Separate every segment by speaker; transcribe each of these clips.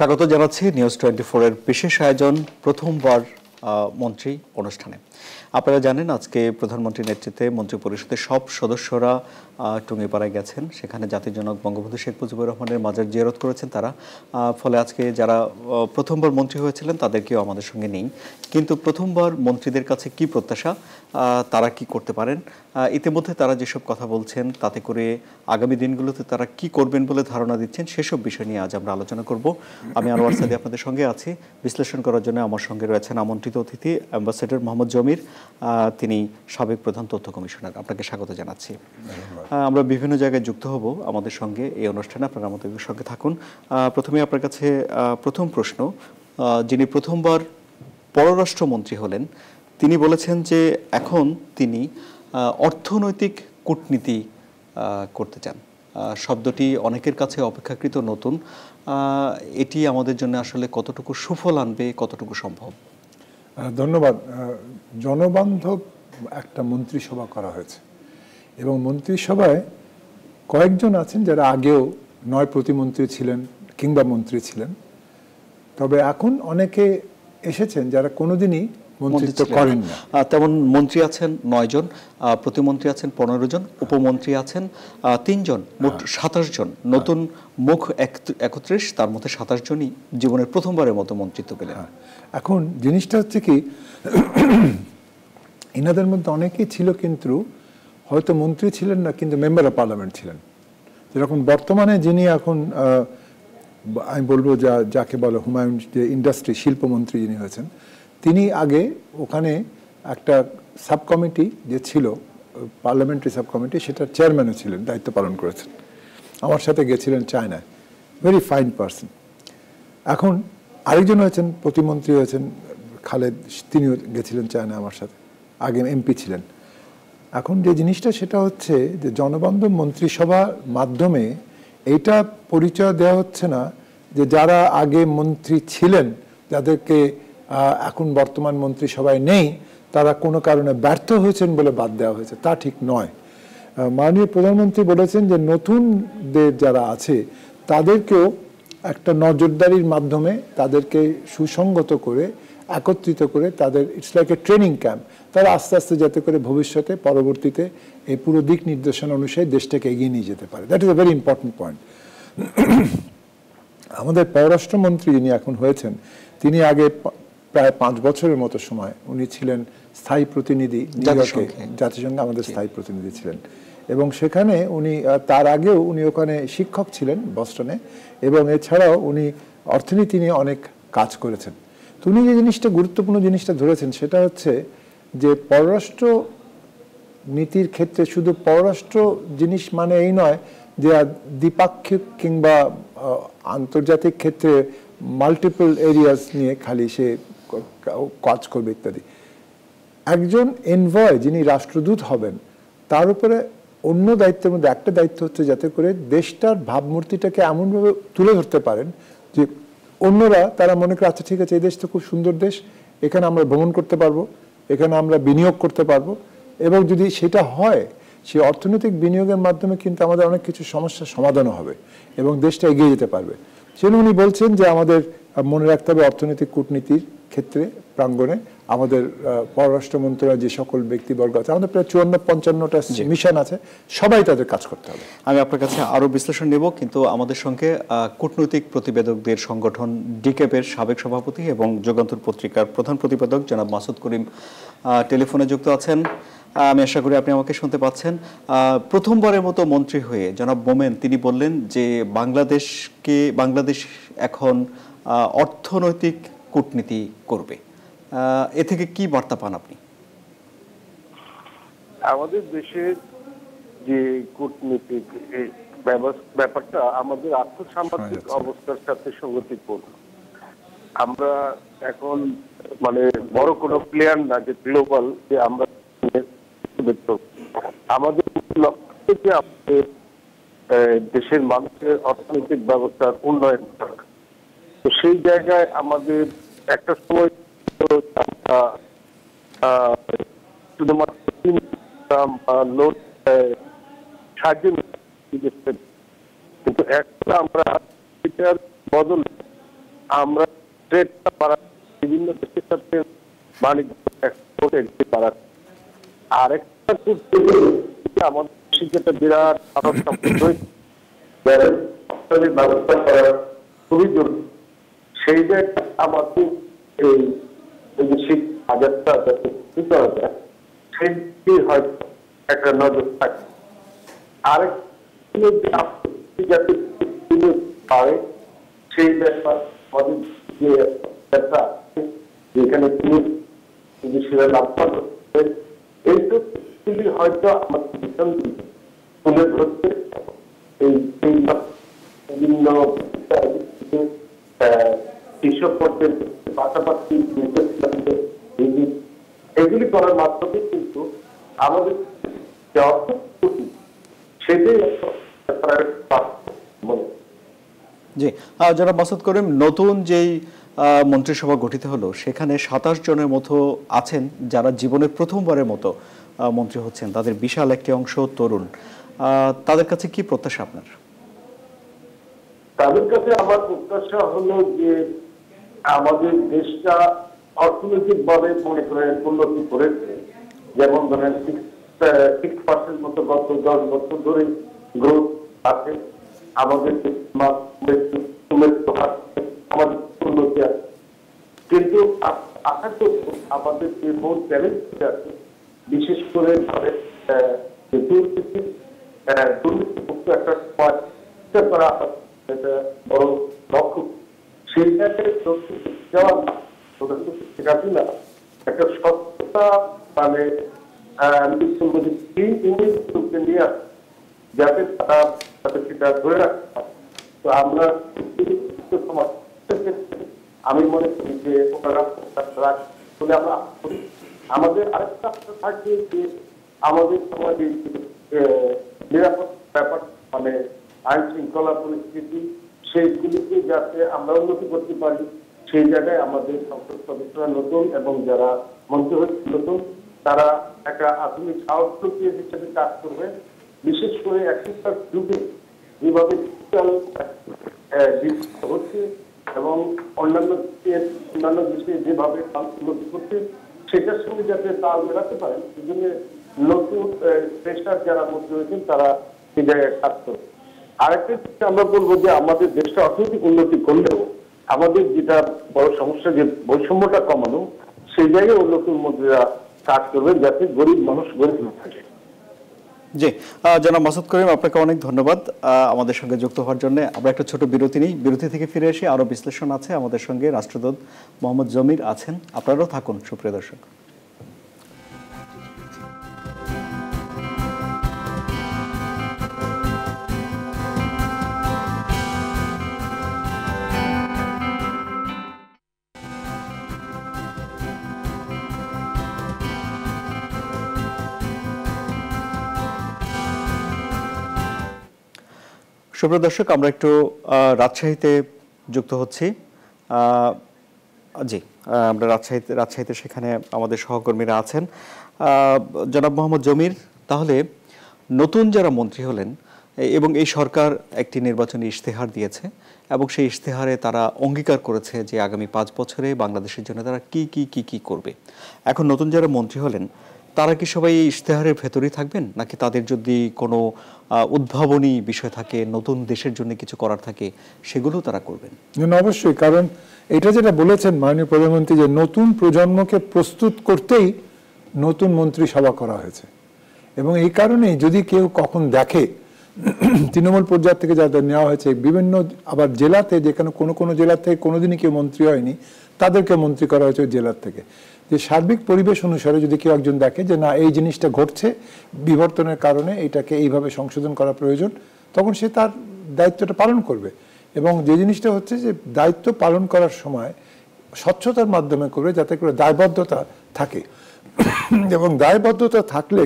Speaker 1: স্বাগত জানাচ্ছি নিউজ 24 এর বিশেষ আয়োজন প্রথমবার মন্ত্রী অনুষ্ঠানে। আপনারা জানেন আজকে প্রধানমন্ত্রীর নেতৃত্বে মন্ত্রী পরিষদের সব সদস্যরা টুঙ্গিপাড়ায় গেছেন। সেখানে জাতির জনক বঙ্গবন্ধু শেখ মুজিবুর রহমানের মাজার জিয়ারত করেছেন তারা। ফলে আজকে যারা প্রথমবার মন্ত্রী হয়েছিলেন তাদেরকেও আমাদের সঙ্গে নেই। কিন্তু প্রথমবার মন্ত্রীদের কাছে কি প্রত্যাশা, তারা কি করতে পারেন, ইতিমধ্যে তারা যেসব কথা বলছেন তাতে করে আগামী দিনগুলোতে তারা কি করবেন বলে ধারণা দিচ্ছেন সেসব বিষয় নিয়ে আজ আমরা আলোচনা করব। আমি আনোয়ার সাদি আপনাদের সঙ্গে আছি। বিশ্লেষণ করার জন্য আমার সঙ্গে রয়েছেন আমন্ত্রিত অতিথি অ্যাম্বাসেডর মোহাম্মদ জমির, তিনি সাবেক প্রধান তথ্য কমিশনার। আপনাকে স্বাগত জানাচ্ছি। আমরা বিভিন্ন জায়গায় যুক্ত হব আমাদের সঙ্গে এই অনুষ্ঠানে, আপনারা আমাদের সঙ্গে থাকুন। প্রথমে আপনার কাছে প্রথম প্রশ্ন, যিনি প্রথমবার পররাষ্ট্রমন্ত্রী হলেন তিনি বলেছেন যে এখন তিনি অর্থনৈতিক কূটনীতি করতে চান। শব্দটি অনেকের কাছে অপেক্ষাকৃত নতুন। এটি আমাদের জন্য আসলে কতটুকু সুফল আনবে, কতটুকু সম্ভব?
Speaker 2: ধন্যবাদ। জনবান্ধব একটা মন্ত্রিসভা করা হয়েছে এবং মন্ত্রিসভায় কয়েকজন আছেন যারা আগেও নয় প্রতিমন্ত্রী ছিলেন কিংবা মন্ত্রী ছিলেন, তবে এখন অনেকে এসেছেন যারা কোনোদিনই মন্ত্রিত্ব করেন না।
Speaker 1: তেমন মন্ত্রী আছেন 9 জন, প্রতিমন্ত্রী আছেন 15 জন, উপমন্ত্রী আছেন 3 জন, মোট 27 জন। নতুন মুখ 31, তার মধ্যে 27 জনই জীবনের প্রথমবারের মতো মন্ত্রিত্ব পেলেন।
Speaker 2: এখন জিনিসটা হচ্ছে কি, এনাদের মধ্যে অনেকেই ছিল কিন্তু হয়তো মন্ত্রী ছিলেন না, কিন্তু মেম্বার অফ পার্লামেন্ট ছিলেন। যেরকম বর্তমানে যিনি এখন আমি বলবো যাকে বলে হুমায়ুন যে ইন্ডাস্ট্রি শিল্পমন্ত্রী যিনি হয়েছেন, তিনি আগে ওখানে একটা সাব কমিটি যে ছিল পার্লামেন্টারি সাব কমিটি, সেটার চেয়ারম্যানও ছিলেন, দায়িত্ব পালন করেছেন। আমার সাথে গেছিলেন চায়নায়, ভেরি ফাইন পারসন। এখন আরেকজন হয়েছেন প্রতিমন্ত্রী হয়েছেন খালেদ, তিনিও গেছিলেন চায়না আমার সাথে, আগে এমপি ছিলেন। এখন যে জিনিসটা সেটা হচ্ছে যে জনবান্ধব মন্ত্রিসভার মাধ্যমে এইটা পরিচয় দেওয়া হচ্ছে না যে যারা আগে মন্ত্রী ছিলেন, যাদেরকে এখন বর্তমান মন্ত্রিসভায় নেই, তারা কোনো কারণে ব্যর্থ হয়েছেন বলে বাদ দেওয়া হয়েছে, তা ঠিক নয়। মাননীয় প্রধানমন্ত্রী বলেছেন যে নতুনদের যারা আছে তাদেরকেও একটা নজরদারির মাধ্যমে তাদেরকে সুসংগত করে একত্রিত করে তাদের it's like a training camp, তারা আস্তে আস্তে যাতে করে ভবিষ্যতে পরবর্তীতে এই পুরো দিক নির্দেশনা অনুসারে দেশটাকে এগিয়ে নিয়ে যেতে পারে। That is a very important point. আমাদের পররাষ্ট্রমন্ত্রী যিনি এখন হয়েছেন, তিনি আগে প্রায় 5 বছরের মতো সময় উনি ছিলেন স্থায়ী প্রতিনিধি নিউইয়র্কে, জাতিসংঘে আমাদের স্থায়ী প্রতিনিধি ছিলেন। এবং সেখানে উনি তার আগেও উনি ওখানে শিক্ষক ছিলেন বস্টনে, এবং এছাড়াও উনি অর্থনীতি নিয়ে অনেক কাজ করেছেন। তো উনি যে জিনিসটা গুরুত্বপূর্ণ জিনিসটা ধরেছেন সেটা হচ্ছে যে পররাষ্ট্র নীতির ক্ষেত্রে শুধু পররাষ্ট্র জিনিস মানে এই নয় যে দ্বিপাক্ষিক কিংবা আন্তর্জাতিক ক্ষেত্রে মাল্টিপল এরিয়াস নিয়ে খালি সে কাজ করবে ইত্যাদি। একজন এনভয় যিনি রাষ্ট্রদূত হবেন, তার উপরে অন্য দায়িত্বের মধ্যে একটা দায়িত্ব হচ্ছে যাতে করে দেশটার ভাবমূর্তিটাকে এমনভাবে তুলে ধরতে পারেন যে অন্যরা তারা মনে করে আচ্ছা ঠিক আছে, এই দেশ তো খুব সুন্দর দেশ, এখানে আমরা ভ্রমণ করতে পারবো, এখানে আমরা বিনিয়োগ করতে পারবো, এবং যদি সেটা হয় সেই অর্থনৈতিক বিনিয়োগের মাধ্যমে কিন্তু আমাদের অনেক কিছু সমস্যার সমাধানও হবে এবং দেশটা এগিয়ে যেতে পারবে। সেজন্য উনি বলছেন যে আমাদের মনে রাখতে হবে অর্থনৈতিক কূটনীতির ক্ষেত্রে প্রাঙ্গণে আমাদের পররাষ্ট্র মন্ত্রণালয়ের যে সকল ব্যক্তিবর্গ আছে, আমাদের প্রায় 54-55টা মিশন আছে, সবাই তাদের কাজ করতে হবে।
Speaker 1: আমি আপনার কাছে আরও বিশ্লেষণ নেব, কিন্তু আমাদের সঙ্গে কূটনৈতিক প্রতিবেদকদের সংগঠন ডিকেপের সাবেক সভাপতি এবং যুগান্তর পত্রিকার প্রধান প্রতিবেদক জনাব মাসুদ করিম টেলিফোনে যুক্ত আছেন। আমি আশা করি আপনি আমাকে শুনতে পাচ্ছেন। প্রথমবারের মতো মন্ত্রী হয়ে জনাব মোমেন তিনি বললেন যে বাংলাদেশ এখন অর্থনৈতিক কূটনীতি করবে। এ থেকে কি বার্তা পান আপনি?
Speaker 3: আমাদের দেশের যে কূটনীতিক ব্যাপারটা আমাদের আর্থসামাজিক অবস্থার সাথে সঙ্গতিপূর্ণ। আমরা এখন মানে বড় কোনো প্লেয়ার না যে গ্লোবাল, যে আমরা আমাদের লক্ষ্য যে আমাদের দেশের মানুষের অর্থনৈতিক ব্যবস্থার উন্নয়ন দরকার। তো সেই জায়গায় আমাদের একটা সময় শুধুমাত্র লোন সাহায্য, কিন্তু এখন আমরা এটার বদলে আমরা ট্রেডটা বাড়াচ্ছি, বিভিন্ন দেশের সাথে বাণিজ্য এক্সপোর্ট এগুলি বাড়াচ্ছি। আরেকটা আমাদের যেটা বিরাট ব্যবস্থা করা খুবই জরুরি। সেই জায়গায় আমাদের এই শীত বাজারটা যাতে করা যায় সেটি হয়তো একটা নজর থাকে। আরেক যাতে পারে সেই ব্যাপার আমাদের যে ব্যবসা যেখানে বিদেশিরা লাভ করছে এইসব হয়তো আমাদের তুলে ধরতে এই বিভিন্ন কৃষক পর্যায়ের পাশাপাশি এগুলি করার মাধ্যমে কিন্তু আমাদের সেটাই
Speaker 1: জি, যারা মাসুদ করিম, নতুন যেই মন্ত্রিসভা গঠিত হলো সেখানে 27 জনের মতো আছেন যারা জীবনের প্রথমবারের মতো মন্ত্রী হচ্ছেন। তাদের বিশাল একটি অংশ তরুণ। তাদের কাছে কি প্রত্যাশা আপনার?
Speaker 3: তাদের কাছে আমার প্রত্যাশা হলো যে আমাদের দেশটা অর্থনৈতিকভাবে মনে করেন উন্নতি করেছে। যেমন ধরেন 6% মতো গত 10 বছর ধরে গ্রোথ আছে। আমাদের আমাদের উন্নতি আছে, কিন্তু আশা করব আমাদের যে মূল চ্যালেঞ্জ আছে বিশেষ করে দুর্নীতিমুক্ত একটা করা বড় লক্ষ্য, সেই জায়গায় যাওয়া না একটা সত্যতা মানে নিয়ে আসে যাতে তারা সেটা ধরে রাখতে পারে। তো আমরা আমি মনে করি যে ওনারা বলে আমরা আমাদের আরেকটা থাকবে যে আমাদের সমাজে নিরাপদ ব্যাপার মানে আইন শৃঙ্খলা পরিস্থিতি সেইগুলিকে যাতে আমরা উন্নতি করতে পারি, সেই জায়গায় আমাদের সংসদ সদস্যরা নতুন এবং যারা মন্ত্রী হচ্ছে নতুন তারা একটা আধুনিক আউটলুকের হিসেবে কাজ করবে। বিশেষ করে এখনকার যুগে যেভাবে ডিজিটাল হচ্ছে এবং অন্যান্য দেশে যেভাবে উন্নতি করছে সেটার সঙ্গে যাতে তাল মেলাতে পারেন, সেজন্য নতুন পেশার যারা মন্ত্রী হয়েছেন তারা সেই জায়গায় কাজ করবে। আরেকটা আমরা বলবো যে আমাদের দেশটা অর্থনৈতিক উন্নতি করলেও আমাদের যেটা বড় সমস্যা যে বৈষম্যটা কমানো, সেই জায়গায় নতুন মন্ত্রীরা কাজ করবেন যাতে গরিব মানুষ গরিব না থাকে।
Speaker 1: জি, জনাব মাসুদ করিম, আপনাকে অনেক ধন্যবাদ আমাদের সঙ্গে যুক্ত হওয়ার জন্য। আমরা একটা ছোট বিরতি নিই, বিরতি থেকে ফিরে এসে আরো বিশ্লেষণ আছে। আমাদের সঙ্গে রাষ্ট্রদূত মোহাম্মদ জমির আছেন, আপনারাও থাকুন সুপ্রিয় দর্শক। সুপ্রিয় দর্শক, আমরা একটু রাজশাহীতে যুক্ত হচ্ছি। জি, আমরা রাজশাহীতে সেখানে আমাদের সহকর্মীরা আছেন। জনাব মোহাম্মদ জমির, তাহলে নতুন যারা মন্ত্রী হলেন এবং এই সরকার একটি নির্বাচনী ইশতেহার দিয়েছে এবং সেই ইশতেহারে তারা অঙ্গীকার করেছে যে আগামী 5 বছরে বাংলাদেশের জন্য তারা কি করবে। এখন নতুন যারা মন্ত্রী হলেন তারা কি সবাই এই ইশতেহারের ভেতরেই থাকবেন, নাকি তাদের যদি কোনো উদ্ভাবনী বিষয় থাকে, নতুন দেশের জন্য কিছু করার থাকে, সেগুলো তারা করবেন?
Speaker 2: অবশ্যই, কারণ এটা যেটা বলেছেন মাননীয় প্রধানমন্ত্রী যে নতুন প্রজন্মকে প্রস্তুত করতেই নতুন মন্ত্রিসভা করা হয়েছে। এবং এই কারণেই যদি কেউ কখন দেখে তৃণমূল পর্যায় থেকে যাদের নেওয়া হয়েছে বিভিন্ন আবার জেলাতে, যেখানে কোনো জেলা থেকে কোনোদিনই কেউ মন্ত্রী হয়নি তাদেরকে মন্ত্রী করা হয়েছে ওই জেলার থেকে, যে সার্বিক পরিবেশ অনুসারে যদি কেউ একজন দেখে যে না এই জিনিসটা ঘটছে, বিবর্তনের কারণে এটাকে এইভাবে সংশোধন করা প্রয়োজন, তখন সে তার দায়িত্বটা পালন করবে। এবং যে জিনিসটা হচ্ছে যে দায়িত্ব পালন করার সময় স্বচ্ছতার মাধ্যমে করবে, যাতে করে দায়বদ্ধতা থাকে। এবং দায়বদ্ধতা থাকলে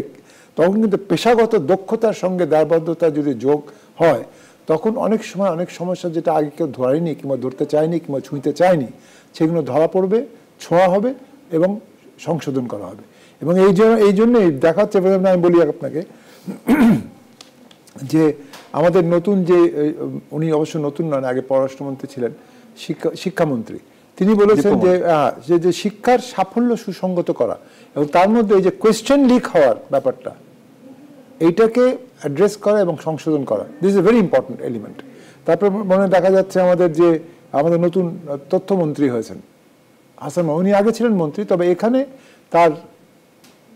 Speaker 2: তখন কিন্তু পেশাগত দক্ষতার সঙ্গে দায়বদ্ধতা যদি যোগ হয়, তখন অনেক সময় অনেক সমস্যা যেটা আগে কেউ ধরেনি কিংবা ধরতে চায়নি কিংবা ছুঁইতে চায়নি, সেগুলো ধরা পড়বে, ছোঁয়া হবে এবং সংশোধন করা হবে। এবং এই জন্যই দেখা হচ্ছে, আমি বলি আপনাকে যে আমাদের নতুন যে, উনি অবশ্য নতুন নন, আগে পররাষ্ট্রমন্ত্রী ছিলেন, শিক্ষামন্ত্রী, তিনি বলেছেন যে শিক্ষার সাফল্য সুসংগত করা এবং তার মধ্যে এই যে কোয়েশ্চেন লিক হওয়ার ব্যাপারটা, এইটাকে অ্যাড্রেস করা এবং সংশোধন করা, this is a very important element. তারপর মনে দেখা যাচ্ছে আমাদের নতুন তথ্যমন্ত্রী হয়েছেন হাসান মাহমুদ, উনি আগে ছিলেন মন্ত্রী, তবে এখানে তার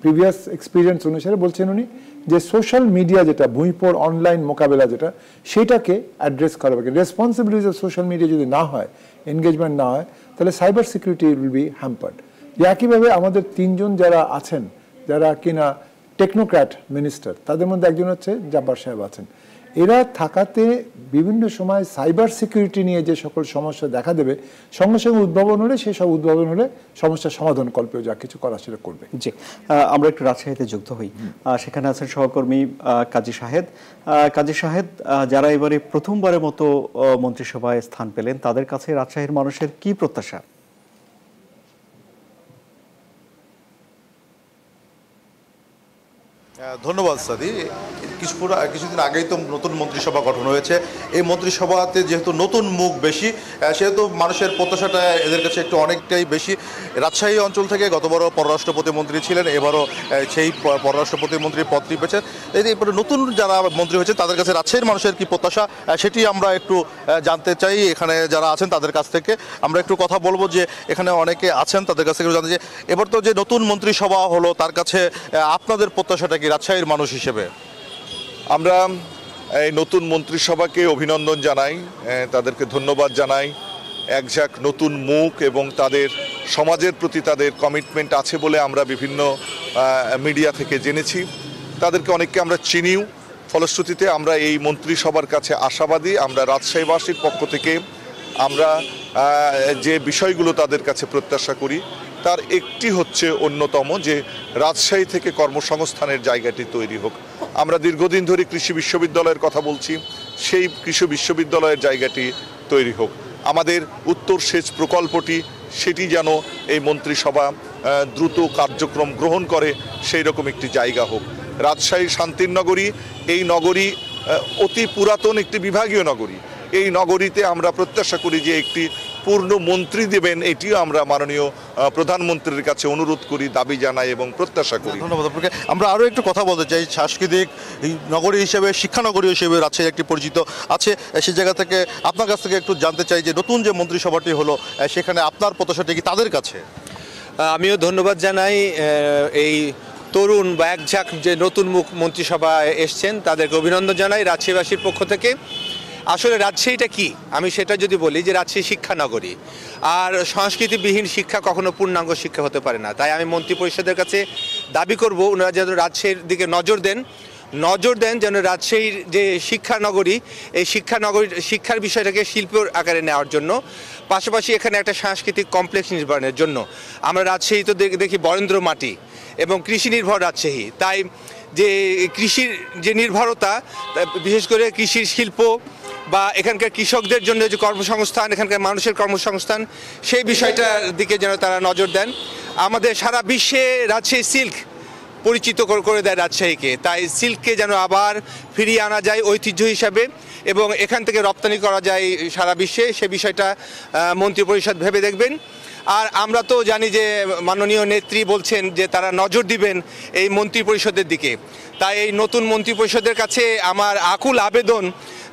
Speaker 2: প্রিভিয়াস এক্সপিরিয়েন্স অনুসারে বলছেন উনি যে সোশ্যাল মিডিয়া যেটা ভুঁইপোড় অনলাইন মোকাবেলা যেটা, সেটাকে অ্যাড্রেস করা হবে। রেসপন্সিবিলিটিস অফ সোশ্যাল মিডিয়া যদি না হয়, এনগেজমেন্ট না হয়, তাহলে cyber security will be hampered. একইভাবে আমাদের 3 জন যারা আছেন, যারা কিনা টেকনোক্র্যাট মিনিস্টার, তাদের মধ্যে একজন হচ্ছে জব্বার সাহেব আছেন। এরা থাকাতে বিভিন্ন সময় সাইবার সিকিউরিটি নিয়ে যে সকল সমস্যা দেখা দেবে, সঙ্গে সঙ্গে উদ্ভাবন হলে, সেই সব উদ্ভাবন হলে সমস্যার সমাধান কল্পেও যা কিছু করা সেটা করবে।
Speaker 1: জি, আমরা একটু রাজশাহীতে যুক্ত হই। সেখানে আছেন সহকর্মী কাজী শাহেদ। কাজী শাহেদ, যারা এবারে প্রথমবারের মতো মন্ত্রিসভায় স্থান পেলেন, তাদের কাছে রাজশাহীর মানুষের কি প্রত্যাশা?
Speaker 4: ধন্যবাদ সাদি। কিছুদিন আগেই তো নতুন মন্ত্রিসভা গঠন হয়েছে। এই মন্ত্রিসভাতে যেহেতু নতুন মুখ বেশি, সেহেতু মানুষের প্রত্যাশাটা এদের কাছে একটু অনেকটাই বেশি। রাজশাহী অঞ্চল থেকে গতবারও পররাষ্ট্র প্রতিমন্ত্রী ছিলেন, এবারও সেই পররাষ্ট্র প্রতিমন্ত্রীর পদটি পেয়েছেন। এরপরে নতুন যারা মন্ত্রী হয়েছে তাদের কাছে রাজশাহীর মানুষের কি প্রত্যাশা, সেটি আমরা একটু জানতে চাই। এখানে যারা আছেন তাদের কাছ থেকে আমরা একটু কথা বলবো, যে এখানে অনেকে আছেন তাদের কাছ থেকে জানতে, যে এবার তো যে নতুন মন্ত্রিসভা হলো, তার কাছে আপনাদের প্রত্যাশাটা কি রাজশাহীর মানুষ হিসেবে?
Speaker 5: আমরা এই নতুন মন্ত্রিসভাকে অভিনন্দন জানাই, তাদেরকে ধন্যবাদ জানাই। একঝাঁক নতুন মুখ এবং তাদের সমাজের প্রতি তাদের কমিটমেন্ট আছে বলে আমরা বিভিন্ন মিডিয়া থেকে জেনেছি। তাদেরকে অনেককে আমরা চিনিও। ফলশ্রুতিতে আমরা এই মন্ত্রিসভার কাছে আশাবাদী। আমরা রাজশাহীবাসীর পক্ষ থেকে আমরা যে বিষয়গুলো তাদের কাছে প্রত্যাশা করি, তার একটি হচ্ছে অন্যতম, যে রাজশাহী থেকে কর্মসংস্থানের জায়গাটি তৈরি হোক। আমরা দীর্ঘদিন ধরে কৃষি বিশ্ববিদ্যালয়ের কথা বলছি, সেই কৃষি বিশ্ববিদ্যালয়ের জায়গাটি তৈরি হোক। আমাদের উত্তর সেচ প্রকল্পটি, সেটি যেন এই মন্ত্রিসভা দ্রুত কার্যক্রম গ্রহণ করে, সেই রকম একটি জায়গা হোক। রাজশাহী শান্তির নগরী, এই নগরী অতি পুরাতন একটি বিভাগীয় নগরী। এই নগরীতে আমরা প্রত্যাশা করি যে একটি পূর্ণ মন্ত্রী দেবেন, এটিও আমরা মাননীয় প্রধানমন্ত্রীর কাছে অনুরোধ করি, দাবি জানাই এবং প্রত্যাশা করি।
Speaker 4: ধন্যবাদ আপনাকে। আমরা আরও একটু কথা বলতে চাই। সাংস্কৃতিক নগরী হিসেবে, শিক্ষানগরী হিসেবে রাজশাহী একটি পরিচিত আছে, সেই জায়গা থেকে আপনার কাছ থেকে একটু জানতে চাই যে নতুন যে মন্ত্রিসভাটি হলো, সেখানে আপনার প্রত্যাশাটি কি তাদের কাছে?
Speaker 6: আমিও ধন্যবাদ জানাই এই তরুণ বা একঝাঁক যে নতুন মুখ মন্ত্রিসভায় এসছেন, তাদেরকে অভিনন্দন জানাই রাজশাহীবাসীর পক্ষ থেকে। আসলে রাজশাহীটা কি, আমি সেটা যদি বলি যে রাজশাহী শিক্ষানগরী, আর সংস্কৃতিবিহীন শিক্ষা কখনো পূর্ণাঙ্গ শিক্ষা হতে পারে না। তাই আমি মন্ত্রী পরিষদের কাছে দাবি করব, ওনারা যেন রাজশাহীর দিকে নজর দেন যেন রাজশাহীর যে শিক্ষানগরী, এই শিক্ষার বিষয়টাকে শিল্পের আকারে নেওয়ার জন্য, পাশাপাশি এখানে একটা সাংস্কৃতিক কমপ্লেক্স নির্মাণের জন্য। আমরা রাজশাহী তো দেখি বরেন্দ্র মাটি এবং কৃষি নির্ভর রাজশাহী, তাই যে কৃষির যে নির্ভরতা, বিশেষ করে কৃষির শিল্প বা এখানকার কৃষকদের জন্য যে কর্মসংস্থান, এখানকার মানুষের কর্মসংস্থান, সেই বিষয়টার দিকে যেন তারা নজর দেন। আমাদের সারা বিশ্বে রাজশাহী সিল্ক পরিচিত করে দেয় রাজশাহীকে, তাই সিল্ককে যেন আবার ফিরিয়ে আনা যায় ঐতিহ্য হিসাবে এবং এখান থেকে রপ্তানি করা যায় সারা বিশ্বে, সে বিষয়টা মন্ত্রিপরিষদ ভেবে দেখবেন। আর আমরা তো জানি যে মাননীয় নেত্রী বলছেন যে তারা নজর দিবেন এই মন্ত্রিপরিষদের দিকে। তাই এই নতুন মন্ত্রিপরিষদের কাছে আমার আকুল আবেদন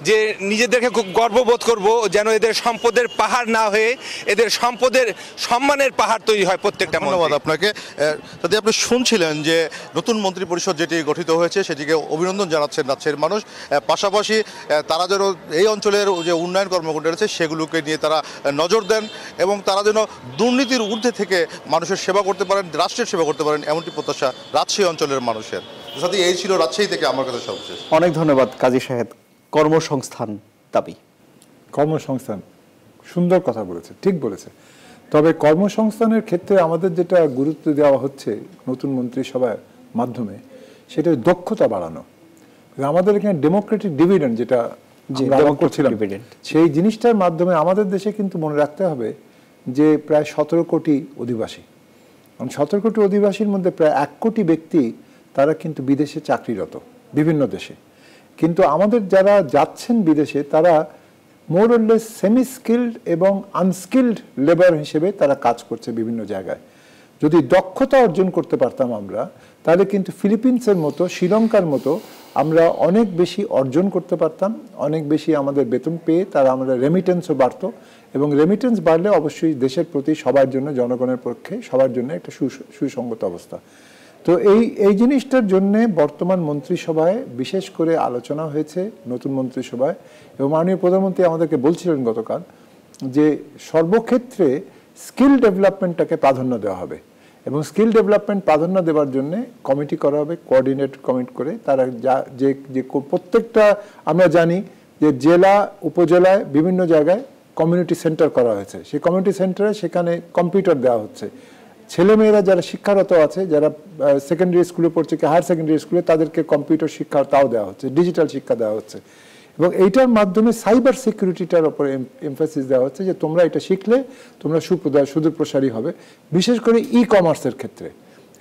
Speaker 6: যে নিজেদেরকে খুব গর্ববোধ করব যেন এদের সম্পদের পাহাড় না হয়ে এদের সম্পদের সম্মানের পাহাড় তৈরি হয় প্রত্যেকটা।
Speaker 4: ধন্যবাদ আপনাকে। যদি আপনি শুনছিলেন যে নতুন মন্ত্রী পরিষদ যেটি গঠিত হয়েছে, সেটিকে অভিনন্দন জানাচ্ছেন রাজশাহীর মানুষ। পাশাপাশি তারা যেন এই অঞ্চলের যে উন্নয়ন কর্মকাণ্ড রয়েছে সেগুলোকে নিয়ে তারা নজর দেন এবং তারা যেন দুর্নীতির ঊর্ধ্বে থেকে মানুষের সেবা করতে পারেন, রাষ্ট্রের সেবা করতে পারেন, এমনটি প্রত্যাশা রাজশাহী অঞ্চলের মানুষের। সাথে এই ছিল রাজশাহী থেকে আমার কাছে সবশেষ।
Speaker 1: অনেক ধন্যবাদ কাজী শাহেদ। কর্মসংস্থান দাবি,
Speaker 2: কর্মসংস্থান, সুন্দর কথা বলেছে, ঠিক বলেছে। তবে কর্মসংস্থানের ক্ষেত্রে আমাদের যেটা গুরুত্ব দেওয়া হচ্ছে নতুন মন্ত্রিসভার মাধ্যমে, সেটা দক্ষতা বাড়ানো। আমাদের এখানে ডেমোক্রেটিক ডিভিডেন্ড যেটা করছিলাম, সেই জিনিসটার মাধ্যমে আমাদের দেশে কিন্তু মনে রাখতে হবে যে প্রায় 17 কোটি অধিবাসী, 17 কোটি অধিবাসীর মধ্যে প্রায় 1 কোটি ব্যক্তি তারা কিন্তু বিদেশে চাকরিরত বিভিন্ন দেশে। কিন্তু আমাদের যারা যাচ্ছেন বিদেশে, তারা more or less semi skilled এবং আনস্কিল্ড লেবার হিসেবে তারা কাজ করছে বিভিন্ন জায়গায়। যদি দক্ষতা অর্জন করতে পারতাম আমরা, তাহলে কিন্তু ফিলিপিন্সের মতো, শ্রীলঙ্কার মতো আমরা অনেক বেশি অর্জন করতে পারতাম, অনেক বেশি আমাদের বেতন পেয়ে তারা আমরা রেমিটেন্সও বাড়তো, এবং রেমিটেন্স বাড়লে অবশ্যই দেশের প্রতি সবার জন্য, জনগণের পক্ষে সবার জন্য একটা সুসংগত অবস্থা। তো এই জিনিসটার জন্যে বর্তমান মন্ত্রিসভায় বিশেষ করে আলোচনা হয়েছে, নতুন মন্ত্রিসভায়, এবং মাননীয় প্রধানমন্ত্রী আমাদেরকে বলছিলেন গতকাল যে সর্বক্ষেত্রে স্কিল ডেভেলপমেন্টটাকে প্রাধান্য দেওয়া হবে, এবং স্কিল ডেভেলপমেন্ট প্রাধান্য দেওয়ার জন্য কমিটি করা হবে, কোঅর্ডিনেট কমিটি করে তারা যে প্রত্যেকটা, আমরা জানি যে জেলা উপজেলায় বিভিন্ন জায়গায় কমিউনিটি সেন্টার করা হয়েছে, সেই কমিউনিটি সেন্টারে সেখানে কম্পিউটার দেওয়া হচ্ছে। ছেলেমেয়েরা যারা শিক্ষারত আছে, যারা সেকেন্ডারি স্কুলে পড়ছে কি হায়ার সেকেন্ডারি স্কুলে, তাদেরকে কম্পিউটার শিক্ষা তাও দেওয়া হচ্ছে, ডিজিটাল শিক্ষা দেওয়া হচ্ছে, এবং এইটার মাধ্যমে সাইবার সিকিউরিটিটার উপরে এমফাসিস দেওয়া হচ্ছে যে তোমরা এটা শিখলে তোমরা সুদূরপ্রসারী হবে, বিশেষ করে ই কমার্সের ক্ষেত্রে।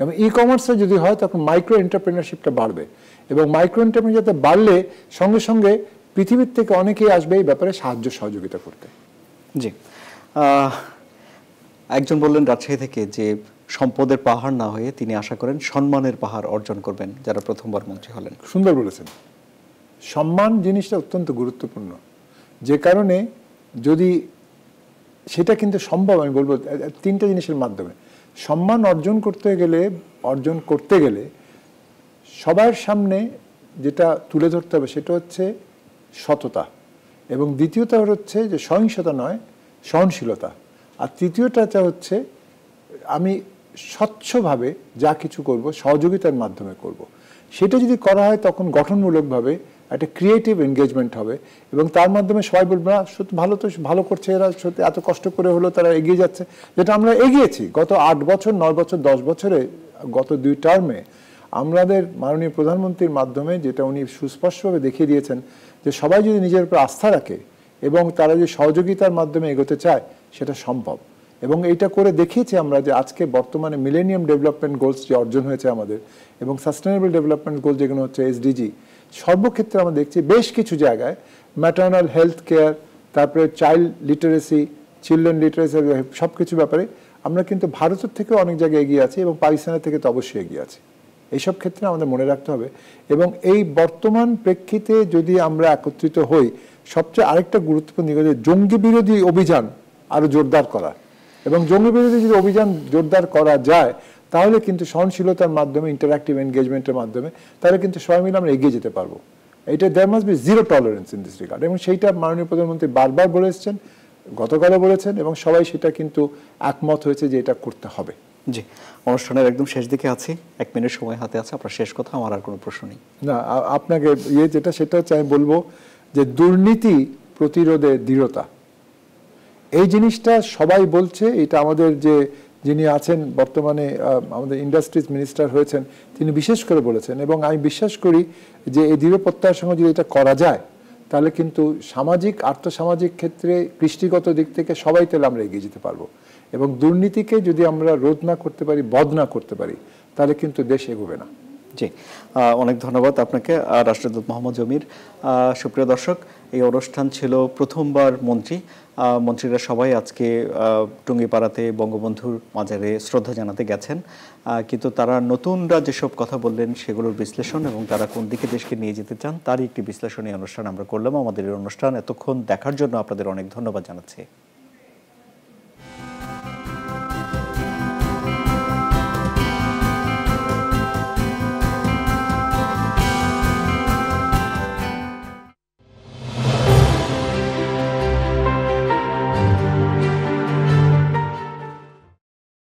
Speaker 2: এবং ই কমার্সে যদি হয় তখন মাইক্রো এন্টারপ্রেনারশিপটা বাড়বে, এবং মাইক্রো এন্টারপ্রেনারশিপটা বাড়লে সঙ্গে সঙ্গে পৃথিবীর থেকে অনেকেই আসবে এই ব্যাপারে সাহায্য সহযোগিতা করতে।
Speaker 1: জি, একজন বললেন রাজশাহী থেকে যে সম্পদের পাহাড় না হয়ে তিনি আশা করেন সম্মানের পাহাড় অর্জন করবেন যারা প্রথমবার মন্ত্রী হলেন।
Speaker 2: সুন্দর বলেছেন। সম্মান জিনিসটা অত্যন্ত গুরুত্বপূর্ণ, যে কারণে যদি সেটা কিন্তু সম্ভব, আমি বলবো তিনটা জিনিসের মাধ্যমে সম্মান অর্জন করতে গেলে সবার সামনে যেটা তুলে ধরতে হবে সেটা হচ্ছে সততা, এবং দ্বিতীয়টা হচ্ছে যে সহিংসতা নয়, সহনশীলতা, আর তৃতীয়টা হচ্ছে আমি স্বচ্ছভাবে যা কিছু করব সহযোগিতার মাধ্যমে করব। সেটা যদি করা হয় তখন গঠনমূলকভাবে একটা ক্রিয়েটিভ এনগেজমেন্ট হবে, এবং তার মাধ্যমে সবাই বলবে না সত্যি ভালো, তো ভালো করছে এরা, সত্যি এত কষ্ট করে হলো তারা এগিয়ে যাচ্ছে, যেটা আমরা এগিয়েছি গত 8 বছর 9 বছর 10 বছরে, গত 2 টার্মে আমাদের মাননীয় প্রধানমন্ত্রীর মাধ্যমে যেটা উনি সুস্পষ্টভাবে দেখিয়ে দিয়েছেন যে সবাই যদি নিজের উপর আস্থা রাখে এবং তারা যদি সহযোগিতার মাধ্যমে এগোতে চায় সেটা সম্ভব। এবং এইটা করে দেখিয়েছি আমরা যে আজকে বর্তমানে মিলেনিয়াম ডেভেলপমেন্ট গোলস যে অর্জন হয়েছে আমাদের, এবং সাস্টেনেবল ডেভেলপমেন্ট গোল যেগুলো হচ্ছে SDG, সর্বক্ষেত্রে আমরা দেখছি বেশ কিছু জায়গায় ম্যাটার্নাল হেলথ কেয়ার, তারপরে চাইল্ড লিটারেসি, চিলড্রেন লিটারেসি, সব কিছু ব্যাপারে আমরা কিন্তু ভারতের থেকেও অনেক জায়গায় এগিয়ে আছি, এবং পাকিস্তানের থেকে তো অবশ্যই এগিয়ে আছি। এইসব ক্ষেত্রে আমাদের মনে রাখতে হবে, এবং এই বর্তমান প্রেক্ষিতে যদি আমরা একত্রিত হই, সবচেয়ে আরেকটা গুরুত্বপূর্ণ দিক হচ্ছে জঙ্গি বিরোধী অভিযান আরো জোরদার করা, এবং জঙ্গি বিরোধী যদি অভিযান জোরদার করা যায় তাহলে কিন্তু সহনশীলতার মাধ্যমে, ইন্টারঅ্যাক্টিভ এনগেজমেন্টের মাধ্যমে তাহলে কিন্তু সবাই মিলে আমরা এগিয়ে যেতে পারবো। এটা there must be zero tolerance in this regard, এবং সেইটা মাননীয় প্রধানমন্ত্রী বারবার বলে এসেছেন, গতকালও বলেছেন, এবং সবাই সেটা কিন্তু একমত হয়েছে যে এটা করতে হবে।
Speaker 1: জি, অনুষ্ঠানের একদম শেষ দিকে আছি, 1 মিনিট সময় হাতে আছে, আপনার শেষ কথা, আমার আর কোনো প্রশ্ন নেই।
Speaker 2: না, আপনাকে সেটা হচ্ছে আমি বলবো যে দুর্নীতি প্রতিরোধে দৃঢ়তা, এই জিনিসটা সবাই বলছে। এটা আমাদের যিনি আছেন বর্তমানে আমাদের ইন্ডাস্ট্রিজ মিনিস্টার হয়েছেন, তিনি বিশেষ করে বলেছেন, এবং আমি বিশ্বাস করি যে এই দৃঢ় প্রত্যয়ের সঙ্গে যদি এটা করা যায় তাহলে কিন্তু সামাজিক, আর্থসামাজিক ক্ষেত্রে, কৃষ্টিগত দিক থেকে সবাই তাহলে আমরা এগিয়ে যেতে পারবো, এবং দুর্নীতিকে যদি আমরা রোধ না করতে পারি, বধ না করতে পারি, তাহলে কিন্তু দেশ এগোবে না।
Speaker 1: জি, অনেক ধন্যবাদ আপনাকে রাষ্ট্রদূত মোহাম্মদ জমির। সুপ্রিয় দর্শক, এই অনুষ্ঠান ছিল প্রথমবার মন্ত্রীরা সবাই আজকে টুঙ্গিপাড়াতে বঙ্গবন্ধুর মাজারে শ্রদ্ধা জানাতে গেছেন, কিন্তু তারা নতুনরা যেসব কথা বললেন সেগুলোর বিশ্লেষণ এবং তারা কোন দিকে দেশকে নিয়ে যেতে চান তারই একটি বিশ্লেষণী অনুষ্ঠান আমরা করলাম। আমাদের এই অনুষ্ঠান এতক্ষণ দেখার জন্য আপনাদের অনেক ধন্যবাদ জানাচ্ছি।